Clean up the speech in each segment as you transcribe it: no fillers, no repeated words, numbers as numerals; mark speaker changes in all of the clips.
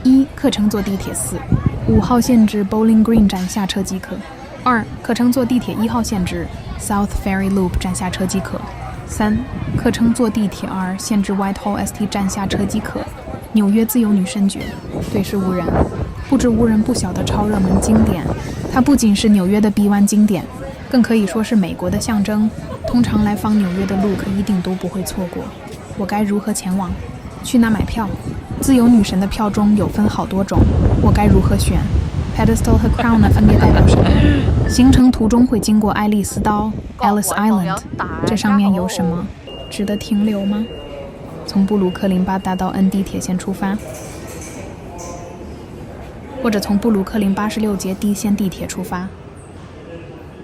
Speaker 1: ：1. 可乘坐地铁4，5号线至 Bowling Green 站下车即可；2. 可乘坐地铁1号线至 South Ferry Loop 站下车即可；3. 可乘坐地铁2线至 Whitehall ST 站下车即可。纽约自由女神节，对事无人，不知无人不晓的超热门经典。它不仅是纽约的臂弯经典，更可以说是美国的象征。通常来访纽约的路客一定都不会错过。我该如何前往？去哪买票？自由女神的票中有分好多种，我该如何选？ Pedestal 和 Crown 呢分别代表什么？行程途中会经过爱丽丝岛 Ellis Island， 这上面有什么？值得停留吗？从布鲁克林8大道 N 地铁线出发，或者从布鲁克林86节 D 线地铁出发，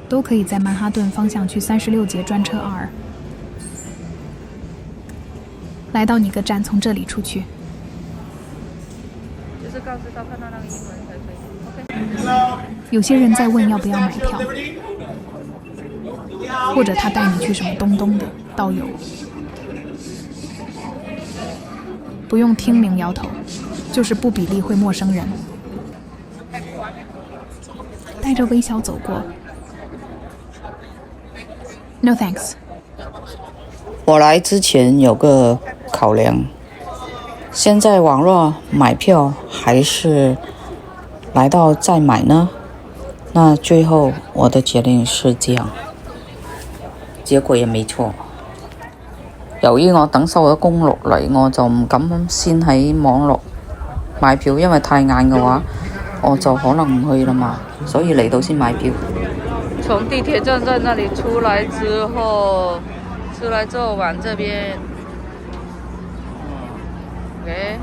Speaker 1: 都可以在曼哈顿方向去36节专车2。来到哪个站，从这里出去。
Speaker 2: 就是告知到看到那个英文才可以。OK。
Speaker 1: 有些人在问要不要买票，或者他带你去什么东东的导游。不用听明摇头，就是不比例会陌生人，带着微笑走过。No thanks。
Speaker 3: 我来之前有个考量，现在网络买票还是来到再买呢？那最後我的決定是這樣，結果也沒錯。由於我等收咗工落嚟，我就唔敢先喺網絡買票，因為太晏嘅話，我就可能唔去啦嘛，所以嚟到先買票。
Speaker 2: 從地鐵站在那裡出來之後往這邊，OK，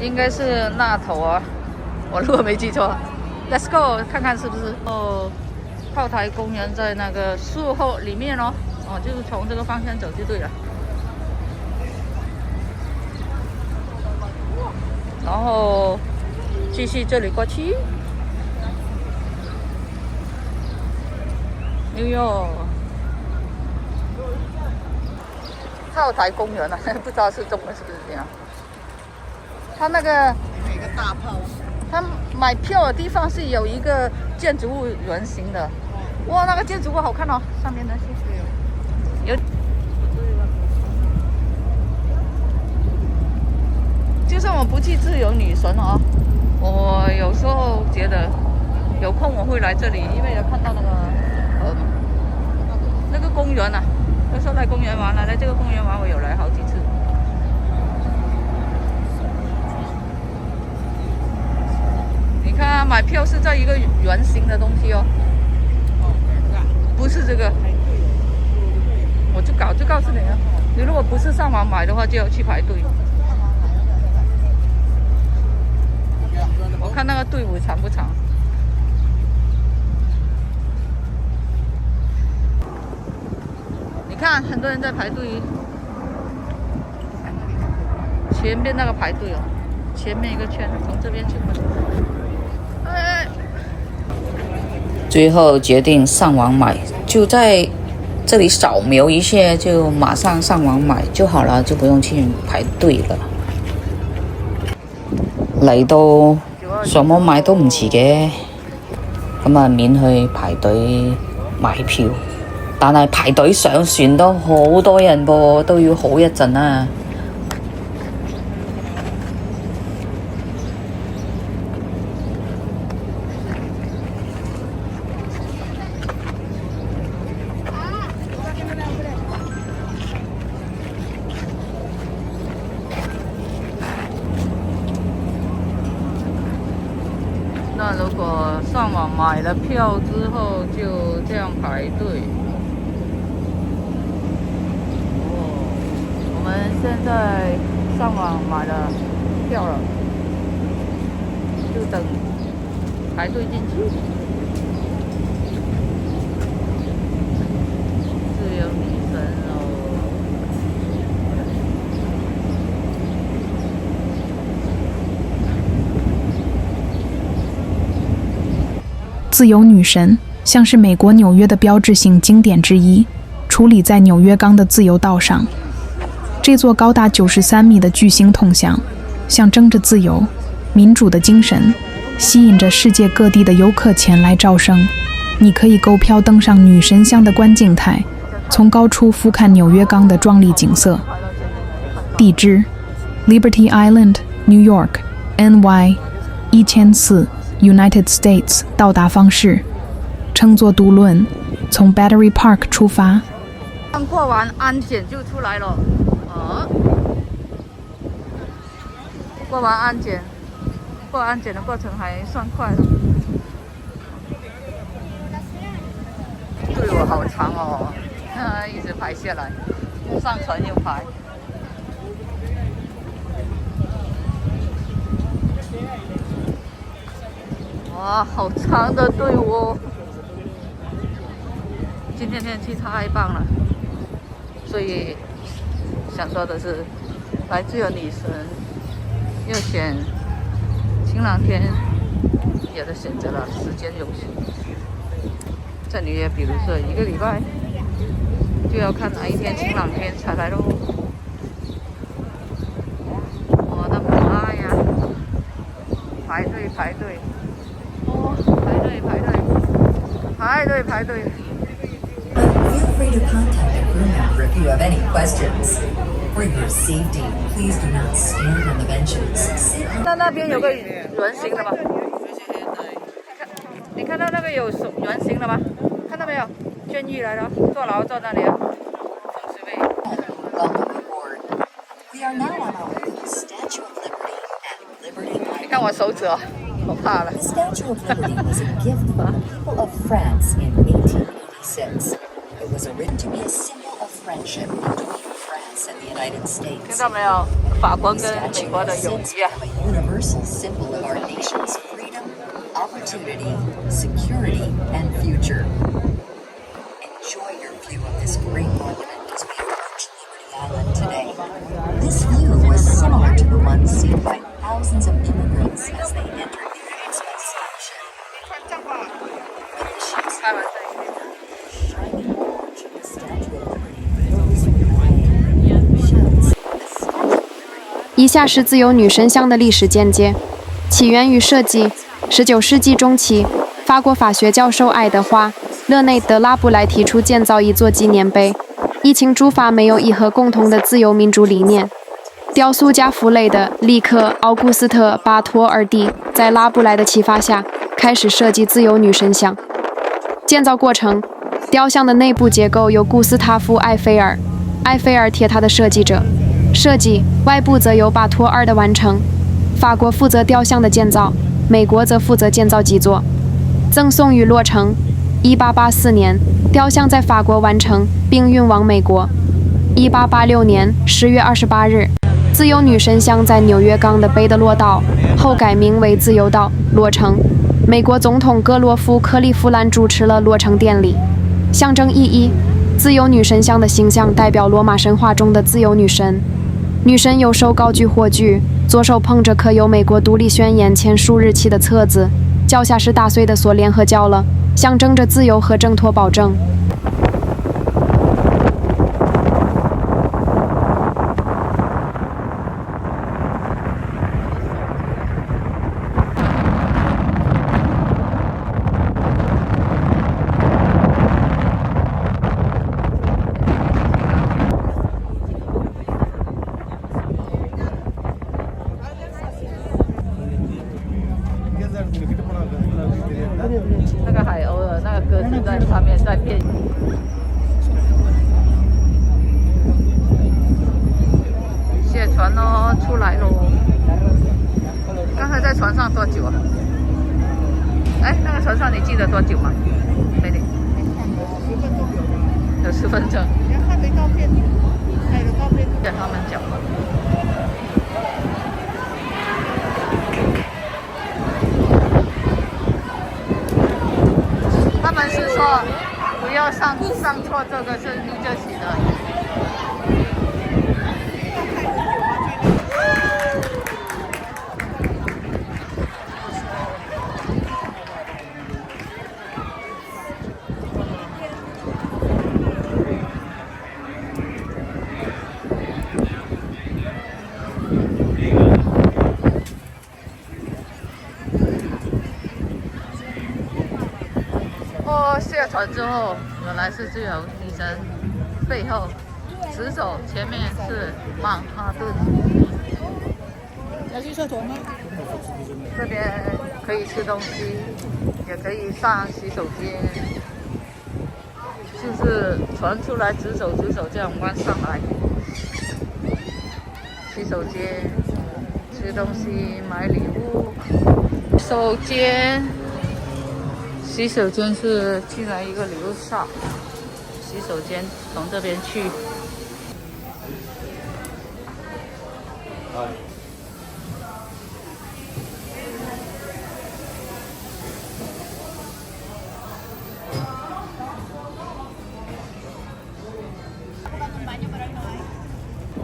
Speaker 2: 應該是那頭啊，我如果沒記錯。Let's go， 看看是不是哦。炮台公園在那個樹後裡面哦，就是從這個方向走就對了。然後繼續這裡過去。哎呦，炮台公園啊，不知道是中文是不是這樣。它那個每個大炮。他買票的地方是有一個建築物圓形的，哇，那個建築物好看哦，上面那些有。就算我不去自由女神哦，我有時候覺得有空我會來這裡，因為有看到那個公園啊，有時候來公園玩，來這個公園玩，我有來好幾次。看買票是在一個圓形的東西哦，不是這個，我就告訴你了，你如果不是上網買的話，就要去排隊。我看那個隊伍長不長？你看很多人在排隊，前面那個排隊哦，前面一個圈，從這邊去過去。
Speaker 3: 最後決定上網買，就在這裡掃描一下，就馬上上網買就好了，就不用去排隊了。嚟到上網買都唔遲嘅，咁啊免去排隊買票。但係排隊上船都好多人噃，都要好一陣啊。
Speaker 2: 那如果上網買了票之後，就這樣排隊。我們現在上網買了票了，就等排隊進去。自由女神哦。
Speaker 1: 自由女神像是美国纽约的标志性经典之一，矗立在纽约港的自由道上。这座高达93米的巨星铜像，象征着自由，民主的精神，吸引着世界各地的游客前来朝圣。你可以购票登上女神像的观景台，从高处俯瞰纽约港的壮丽景色。地址 ：Liberty Island, New York, NY 1004 United States。到达方式：乘坐渡轮，从 Battery Park 出发。
Speaker 2: 刚过完安检就出来了，过完安检的过程还算快了。队伍好长哦，一直排下来，上船又排。哇，好长的队伍哦！今天天气太棒了，所以想说的是，来自由女神又选晴朗天，有的选择了时间容许。在纽约，比如说1个礼拜，就要看哪一天晴朗天才来喽。我的妈呀！排队，排队，排队。
Speaker 4: Feel free to contact the crew member if you have any questions. For your safety, please do not stand on the benches.
Speaker 2: 那边有个圆形的吗？你看到那个有圆形的吗？看到没有？监狱来了，坐牢坐那里啊。
Speaker 4: Welcome aboard. We are now on our way to the Statue of Liberty at Liberty Island.
Speaker 2: 你看我手指哦，我怕了。
Speaker 4: The Statue of Liberty was a gift from the people of France in 1886. It was written to be a symbol of friendship between France and the United
Speaker 2: 听
Speaker 4: States.
Speaker 2: 到没有？法国
Speaker 4: The
Speaker 2: 跟美
Speaker 4: statue
Speaker 2: 国
Speaker 4: has
Speaker 2: 的友
Speaker 4: since
Speaker 2: 谊啊！
Speaker 4: become a universal symbol of our nation's freedom, opportunity, security, and future. Enjoy your view of this great monument as we approach Liberty Island today. This view was similar to the one seen by thousands of immigrants as they entered the Portsmouth station. With the ships
Speaker 2: 开完这一边。
Speaker 4: shining orange of the Statue of Liberty fills the night, shouts, "The Statue of Liberty."
Speaker 5: 以下是自由女神像的历史简介，起源与设计。19世纪中期，法国法学教授爱德华·勒内德拉布莱提出建造一座纪念碑，以请诸法没有一和共同的自由民主理念。雕塑家弗雷德里克·奥古斯特·巴托尔蒂在拉布莱的启发下，开始设计自由女神像。建造过程，雕像的内部结构由古斯塔夫·埃菲尔铁塔的设计者设计，外部则由巴托尔的完成。法国负责雕像的建造，美国则负责建造基座。赠送与落成：1884年，雕像在法国完成并运往美国。1886年10月28日，自由女神像在纽约港的贝德罗岛（后改名为自由岛）落成。美国总统格罗夫·克利夫兰主持了落成典礼。象征意义：自由女神像的形象代表罗马神话中的自由女神。女神右手高举火炬，左手捧着刻有美国独立宣言签署日期的册子，脚下是打碎的锁链和脚了，象征着自由和挣脱保证。
Speaker 2: 那个海鸥的那个鸽子在上面在变。卸船哦，出来喽！刚才在船上多久啊？哎，那个船上你记得多久吗？美女，有10分钟。你要看没照片？还有照片。跟他们讲了。他们是说不要上错这个是New Jersey的。过下船之后，原来是自由女神背后直走，前面是曼哈顿。要去厕所吗？这边可以吃东西，也可以上洗手间，就是船出来直走这样弯上来。洗手间吃东西，买礼物。洗手间是进来一个流沙，洗手间从这边去。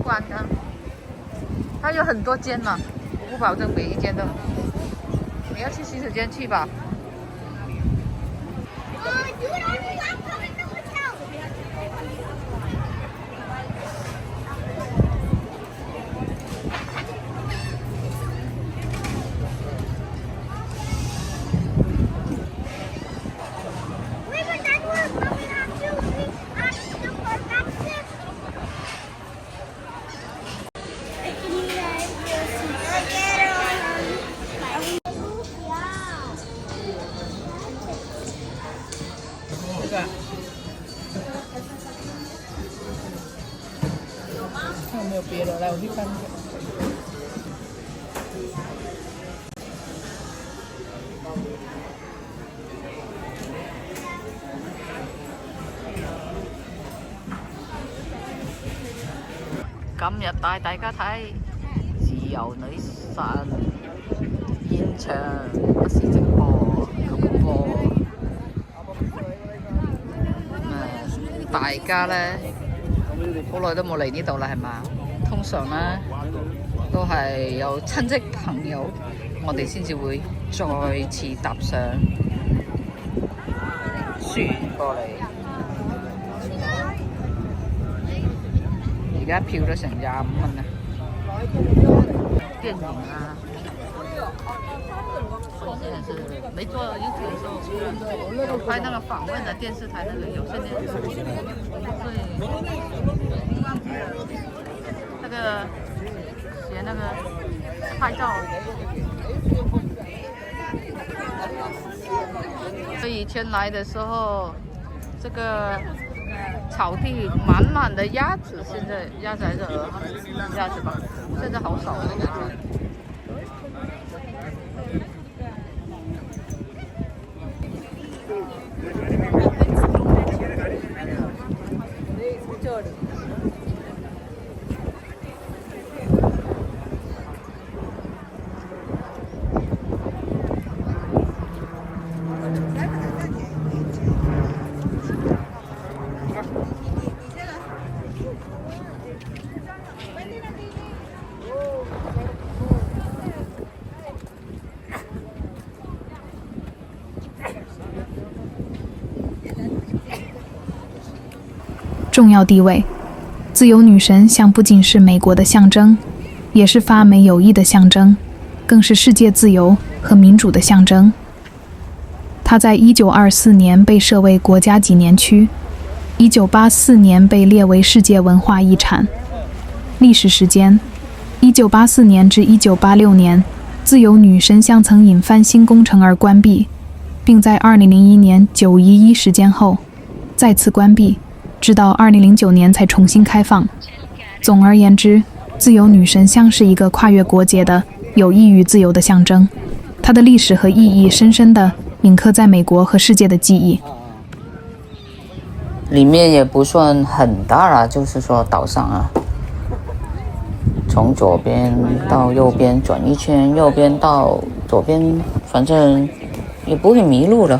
Speaker 2: 关的，它有很多间呢，我不保证每一间都。你要去洗手间去吧。看有没有别的，来我去看一下。今日帶大家睇自由女神現場，不是直播，咁播。大家呢，好耐都冇嚟呢度啦，係嘛？通常呢都係有親戚朋友，我哋先至會再次搭上船過嚟。而家票都成25蚊啊！電影啊，我現在是沒做 YouTube 的時候，有拍那個訪問的電視台那個有線電視，所以那個學那個拍照。所以以前來的時候，這個草地滿滿的鴨子，現在鴨子還是鵝？鴨子吧，現在好少了鴨子。
Speaker 1: 重要地位，自由女神像不仅是美国的象征，也是法美友谊的象征，更是世界自由和民主的象征。她在1924年被设为国家纪念区，1984年被列为世界文化遗产。历史时间：1984年至1986年，自由女神像曾因翻新工程而关闭，并在2001年911事件后再次关闭。直到2009年才重新开放。总而言之，自由女神像是一个跨越国界的有益于自由的象征，它的历史和意义深深地铭刻在美国和世界的记忆。
Speaker 3: 里面也不算很大了，就是说岛上啊，从左边到右边转一圈，右边到左边，反正也不会迷路了。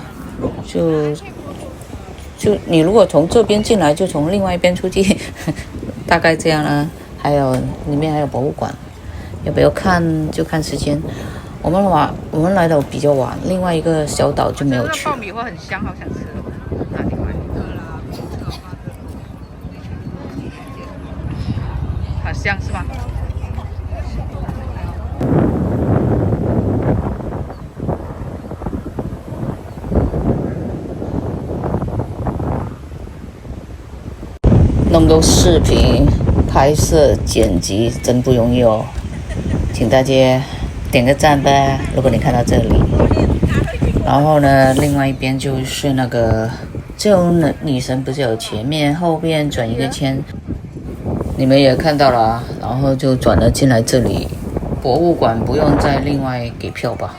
Speaker 3: 就你如果从这边进来，就从另外一边出去，大概这样呢。还有里面还有博物馆，要不要看就看时间。我们来的比较晚，另外一个小岛就没有去。
Speaker 2: 爆米花很香，好想吃哦，哪里买？很香是吗？
Speaker 3: 弄个视频拍摄剪辑真不容易哦，请大家点个赞吧，如果你看到这里。然后呢，另外一边就是那个自由女神，不是有前面后边转一个圈，你们也看到了啊，然后就转了进来这里。博物馆不用再另外给票吧？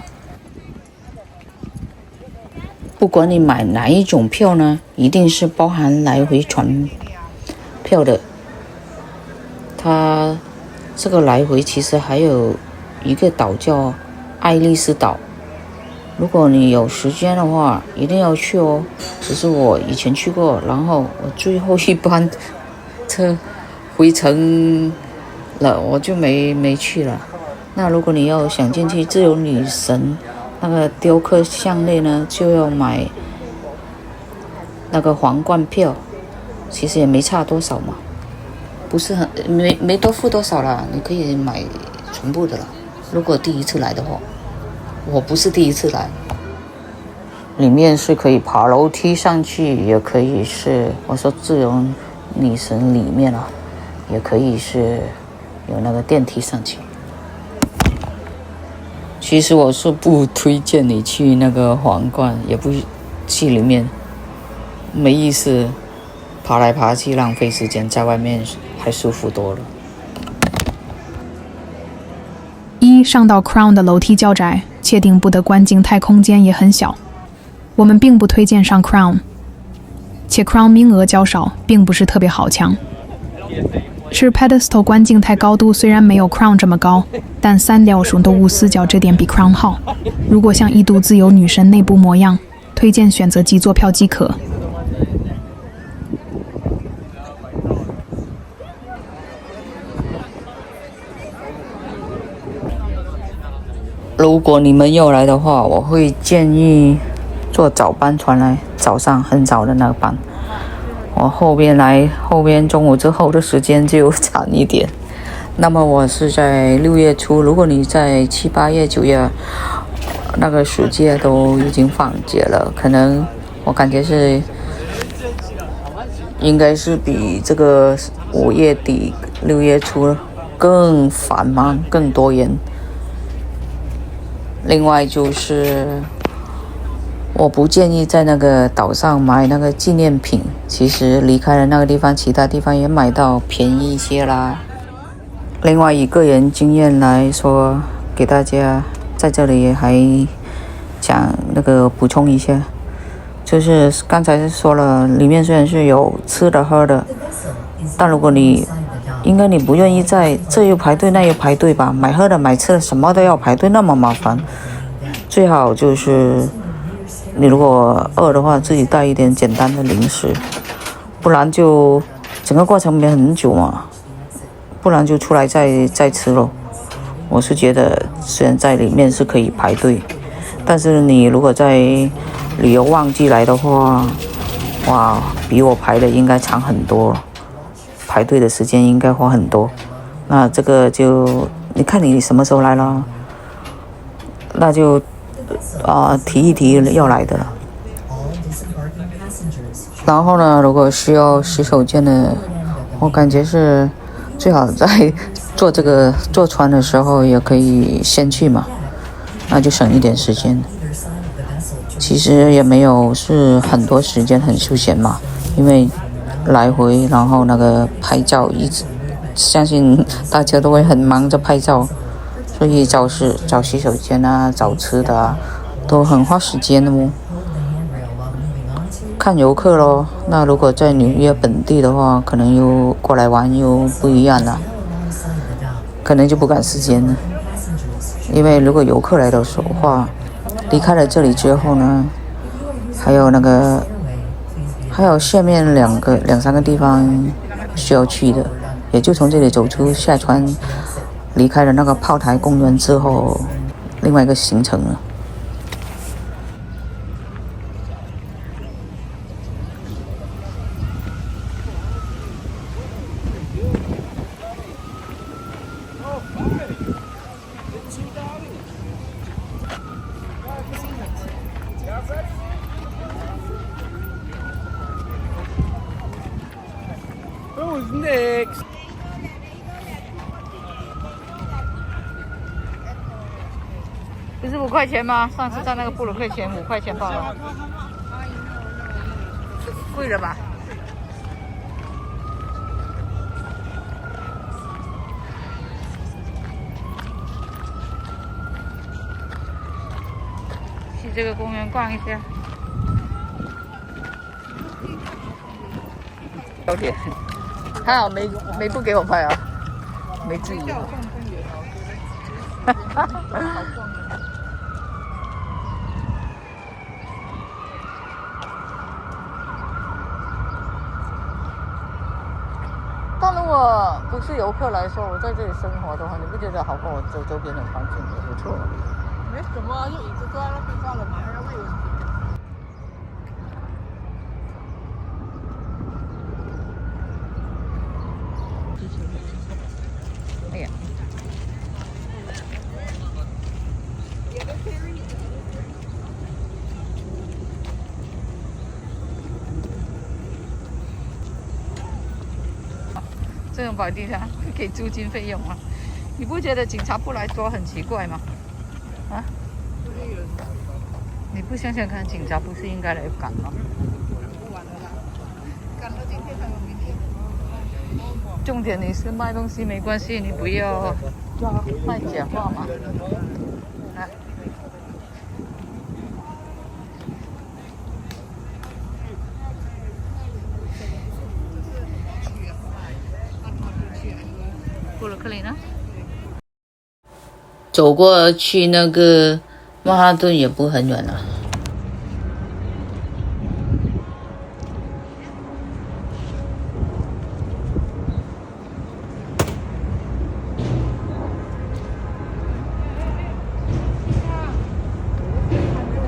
Speaker 3: 不管你买哪一种票呢，一定是包含来回船票的。它这个来回其实还有一个岛叫爱丽丝岛，如果你有时间的话，一定要去哦。只是我以前去过，然后我最后一班车回程了，我就没去了。那如果你要想进去自由女神那个雕刻项内呢，就要买那个皇冠票，其实也没差多少嘛，不是很没多付多少啦，你可以买全部的了。如果第一次来的话，我不是第一次来。里面是可以爬楼梯上去，也可以是我说自由女神里面啊，也可以是有那个电梯上去。其实我是不推荐你去那个皇冠，也不去里面，没意思，爬来爬去浪费时间，在外面还舒服多了。
Speaker 1: 上到 Crown 的楼梯较窄，且顶部的观景台空间也很小，我们并不推荐上 Crown， 且 Crown 名额较少，并不是特别好抢。是 Pedestal 观景台高度虽然没有 Crown 这么高，但3条数都无死角，这点比 Crown 好。如果想一睹自由女神内部模样，推荐选择基座票即可。
Speaker 3: 如果你们要来的话，我会建议坐早班船来，早上很早的那个班。我后边中午之后的时间就长一点。那么我是在6月初，如果你在7、8月、9月，那个暑假都已经放假了，可能我感觉是应该是比这个5月底、6月初更繁忙、更多人。另外就是我不建议在那个岛上买那个纪念品，其实离开了那个地方，其他地方也买到便宜一些啦。另外以个人经验来说，给大家在这里还讲那个补充一下，就是刚才说了，里面虽然是有吃的喝的，但如果你不愿意在这又排队那又排队吧，买喝的买吃的什么都要排队，那么麻烦。最好就是你如果饿的话，自己带一点简单的零食，不然就整个过程没很久嘛，不然就出来再吃咯。我是觉得虽然在里面是可以排队，但是你如果在旅游旺季来的话，哇，比我排的应该长很多，排队的时间应该花很多。那这个就你看你什么时候来了，那就提一提要来的了。然后呢，如果需要洗手间的，我感觉是最好在坐船的时候也可以先去嘛，那就省一点时间。其实也没有是很多时间，很休闲嘛，因为来回，然后那个拍照相信大家都会很忙着拍照，所以找洗手间啊，找吃的啊，都很花时间的哦。看游客咯，那如果在纽约本地的话，可能又过来玩又不一样了，可能就不赶时间了。因为如果游客来的话，离开了这里之后呢，还有下面两三个地方需要去的，也就从这里走出下船，离开了那个炮台公园之后，另外一个行程了。
Speaker 6: Next.
Speaker 2: 不是5块钱吗？上次在那个布鲁克前5块钱报了，贵了吧？去这个公园逛一下。高铁，还好没不给我拍啊，没质疑。哈哈哈。但如果不是游客来说，我在这里生活的话，你不觉得好过我周边的环境也不错？
Speaker 7: 没什么，就椅子坐在那边算了嘛，还要喂蚊子。
Speaker 2: 哎呀，这种摆地上会给租金费用吗？你不觉得警察不来抓很奇怪吗？啊？你不想想看，警察不是应该来赶吗？
Speaker 7: 赶到今天还有明天。
Speaker 2: 重点你是卖东西没关系，你不要卖假话嘛。啊。布鲁克林呢？
Speaker 3: 走过去那个曼哈顿也不很远了。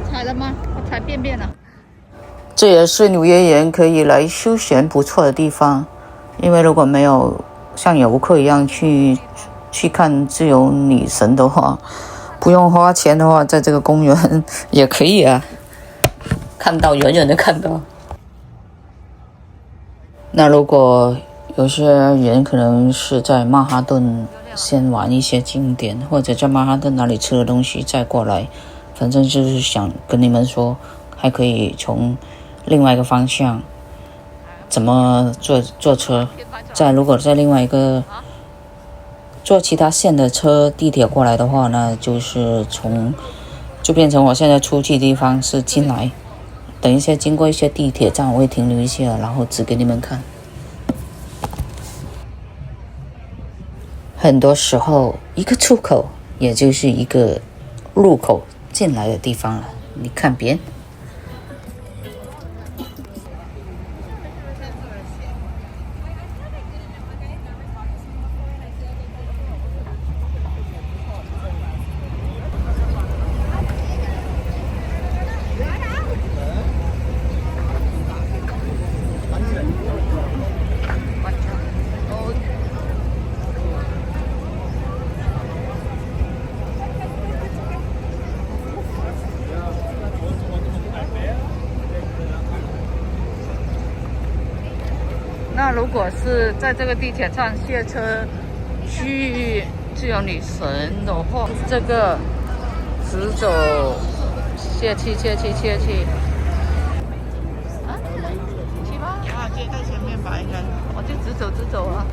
Speaker 2: 踩了吗？我踩便便了。
Speaker 3: 这也是纽约人可以来休闲不错的地方，因为如果没有像游客一样去看自由女神的话，不用花钱的话，在这个公园也可以啊，看到远远的看到。那如果有些人可能是在曼哈顿先玩一些景点，或者在曼哈顿哪里吃了东西再过来，反正就是想跟你们说，还可以从另外一个方向怎么坐车，如果在另外一个坐其他线的车地铁过来的话呢，就变成我现在出去的地方是进来，等一下经过一些地铁站我会停留一下，然后指给你们看。很多时候一个出口也就是一个入口进来的地方了，你看边。
Speaker 2: 那如果是在这个地铁站下车去自由女神的话，这个直走下去。啊？去吗？
Speaker 7: 啊，接在前面吧，应该。
Speaker 2: 我就直走啊。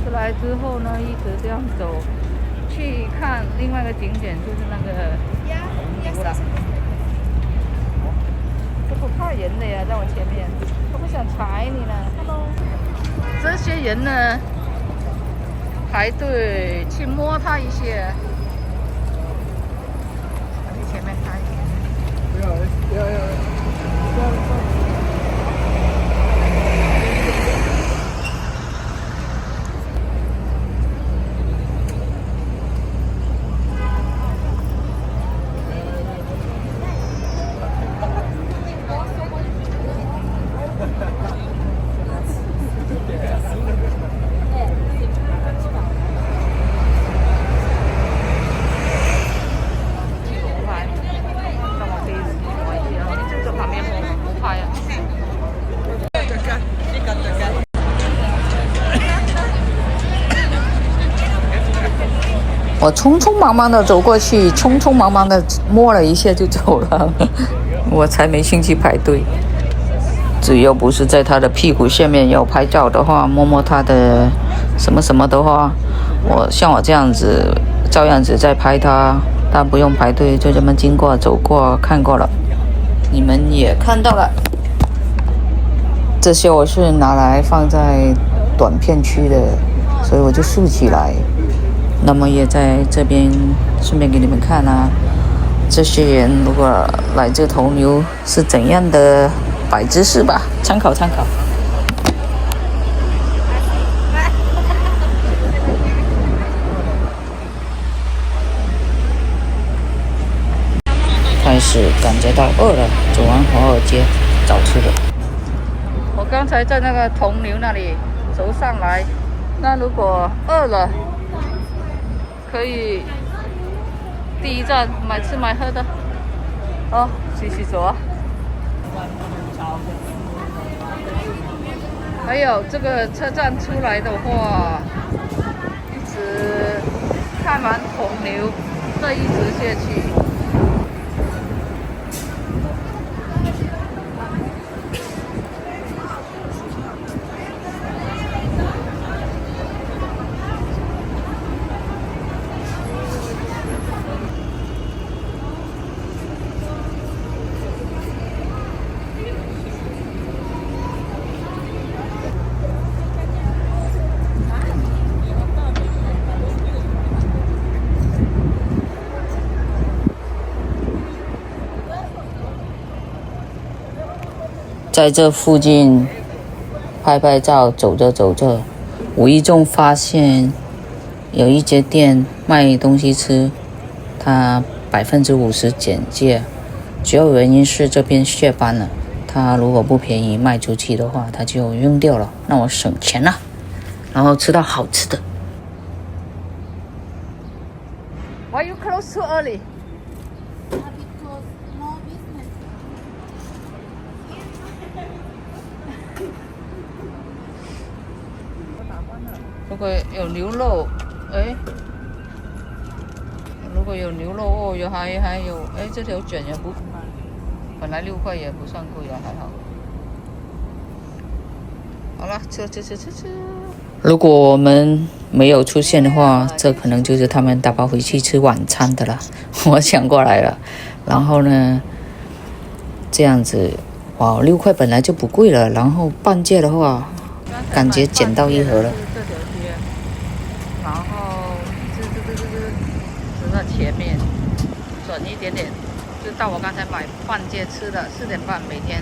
Speaker 2: 出来之后呢，一直这样走，去看另外一个景点，就是那个红湖了。这不怕人的呀，在我前面，我不想踩你呢。Hello， 这些人呢，排队去摸它一些。我去前面看一下。
Speaker 6: 不要。
Speaker 3: 我匆匆忙忙的走过去，匆匆忙忙的摸了一下就走了，我才没兴趣排队。只要不是在他的屁股下面要拍照的话，摸摸他的什么什么的话，像我这样子照样子在拍他，但不用排队，就这么经过走过看过了。你们也看到了，这些我是拿来放在短片区的，所以我就竖起来。那么也在这边顺便给你们看啊，这些人如果来这头牛是怎样的摆姿势吧，参考参考。开始感觉到饿了，走完华尔街找吃的。
Speaker 2: 我刚才在那个铜牛那里走上来，那如果饿了，可以第一站买吃买喝的。哦，继续走啊。还有这个车站出来的话，一直看完铜牛，再一直下去。
Speaker 3: 在这附近拍拍照，走着走着，无意中发现有一间店卖东西吃，它50%减价，主要原因是这边下班了，它如果不便宜卖出去的话，它就扔掉了，让我省钱了，然后吃到好吃的。
Speaker 2: Why you close too early?如果有牛肉，如果有牛肉哦，还有，这条卷也不，本来6块也不算贵啊，还好。好了，吃。
Speaker 3: 如果我们没有出现的话，这可能就是他们打包回去吃晚餐的了。我想过来了，然后呢，这样子，哇，6块本来就不贵了，然后半价的话，感觉捡到一盒了。
Speaker 2: 然后直到前面转一点点，就到我刚才买半价吃的4点半每天。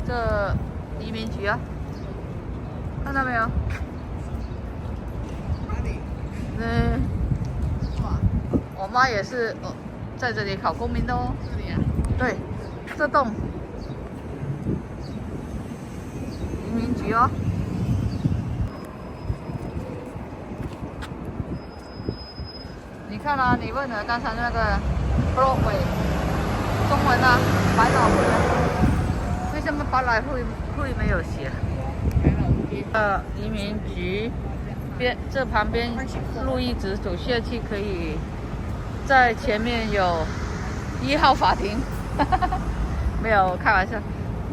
Speaker 2: 这移民局啊，看到没有？我妈也是在这里考公民的哦。这里啊？对，这栋移民局哦。你看啊，你问了刚才那个 Broadway 中文啊，百老汇，为什么百老汇没有写？移民局这旁边路一直走下去，可以在前面有1号法庭，没有开玩笑。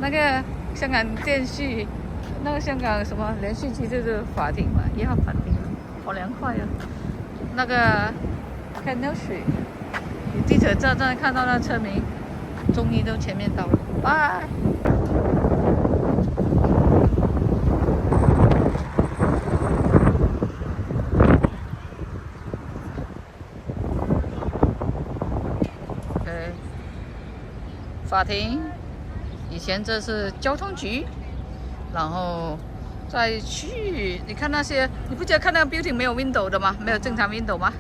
Speaker 2: 那个香港电视，那个香港什么连续剧就是法庭嘛，1号法庭，好凉快呀。那个 Canal Street， 你地铁站看到那车名，终于都前面到了，拜。法庭，以前这是交通局，然后再去，你看那些，你不觉得看那个 building 没有 window 的吗？没有正常 window 吗？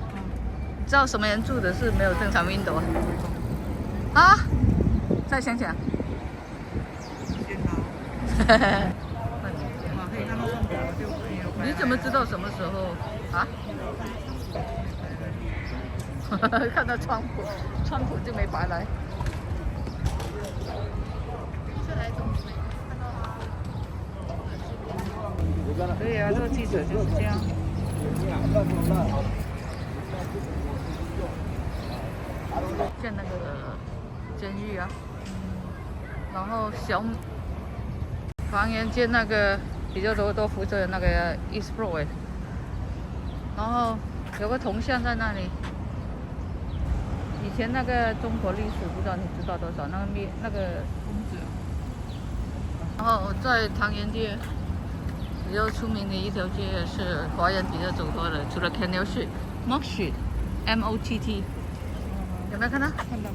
Speaker 2: 你知道什么人住的是没有正常 window 啊？啊？再想想。你怎么知道什么时候啊？看到川普就没白来。对呀、这个记者就是这样。建那个监狱啊，然后房源建那个比较多都负责那个 East Broadway， 然后有个铜像在那里。以前那个中国历史不知道你知道多少，那个公子。然后在唐人街比较出名的一条街是华人比较走多的，除了 Canal Street、Mott Street、MOTT，有没有看到？看到。